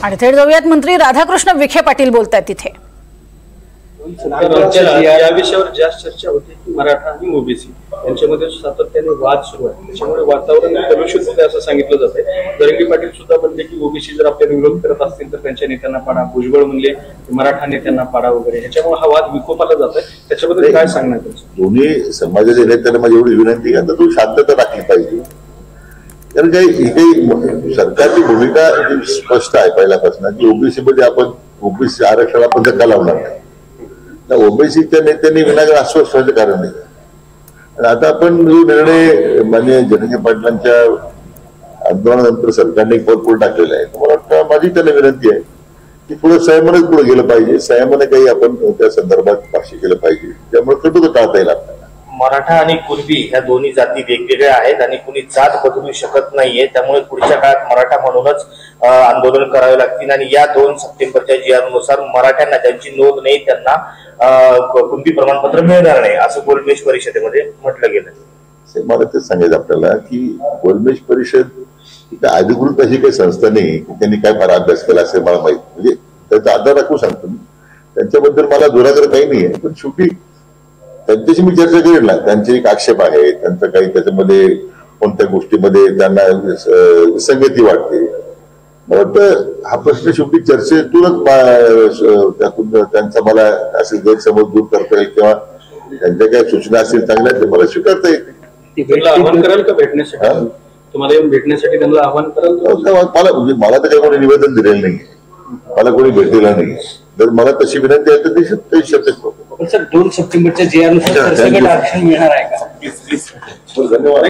आणि थेट जाऊयात मंत्री राधाकृष्ण विखे पाटील बोलतात तिथे। या विषयावर जास्त चर्चा होती की मराठा आणि ओबीसी यांच्यामध्ये सातत्याने वाद सुरू आहे, त्याच्यामुळे वातावरण कलुषित होते असं सांगितलं जातंय। जरंगे पाटील सुद्धा म्हणले की ओबीसी जर आपल्याला विरोध करत असतील तर त्यांच्या नेत्यांना पाडा, भुजबळ म्हणले मराठा नेत्यांना पाडा वगैरे, ह्याच्यामुळे हा वाद विकोपाला जात आहे। त्याच्याबद्दल काय सांगणार? दोन्ही समाजाच्या नेत्यांना माझी एवढी विनंती आहे की तू शांतता राखली पाहिजे, कारण काही सरकारची भूमिका स्पष्ट आहे पहिल्यापासून की ओबीसी मध्ये आपण ओबीसी आरक्षणाला आपण धक्का लावणार नाही। ओबीसीच्या नेत्यांनी विनाकारण अस्वस्थ व्हायचं कारण नाही। आणि आता आपण जो निर्णय माननीय जरंगे पाटलांच्या आंदोलनानंतर सरकारने एक पाऊल टाकलेलं आहे, मला वाटतं माझी त्यांना विनंती आहे की थोडं संयमानेच पुढे गेलं पाहिजे, संयमाने काही आपण त्या संदर्भात भाष्य केलं पाहिजे, त्यामुळे कटुता टाळता येईल आपल्याला। मराठा आणि कुणबी ह्या दोन्ही जाती वेगवेगळ्या आहेत आणि कुणी जात बदलू शकत नाहीये, त्यामुळे पुढच्या काळात मराठा म्हणूनच आंदोलन करावे लागतील आणि या 2 सप्टेंबरच्या जीआरनुसार मराठ्यांना ज्यांची नोंद नाही त्यांना कुणबी प्रमाणपत्र मिळणार नाही असं गोलमेज परिषदेमध्ये म्हटलं गेलं। मला तेच सांगायचं आपल्याला की गोलमेज परिषद अधिकृत अशी काही संस्था नाही की त्यांनी काय फार अभ्यास केला असेल मला माहित, म्हणजे त्याचा आधार राखू सांगतो मी, त्यांच्याबद्दल मला दुराग्रह काही नाही आहे, पण शेवटी त्यांच्याशी मी चर्चा करेन ना, त्यांचे एक आक्षेप आहे, त्यांचं काही त्याच्यामध्ये कोणत्या गोष्टीमध्ये त्यांना विसंगती वाटते। मला वाटतं हा प्रश्न शेवटी चर्चेतूनच त्यातून त्यांचा मला असे गैरसमज दूर करता येईल किंवा त्यांच्या काही सूचना असतील चांगल्या ते मला स्वीकारता येईल। आव्हान कराल का भेटण्यासाठी? तुम्हाला येऊन भेटण्यासाठी त्यांना आव्हान कराल? मला तर काही कोणी निवेदन दिलेलं नाही, मला कोणी भेटलेलं नाही, जर मला तशी विनंती आहे तर ते शक्य। सर 2 सप्टेंबरच्या जीआरनुसार सरसकट आरक्षण मिळणार आहे का? धन्यवाद।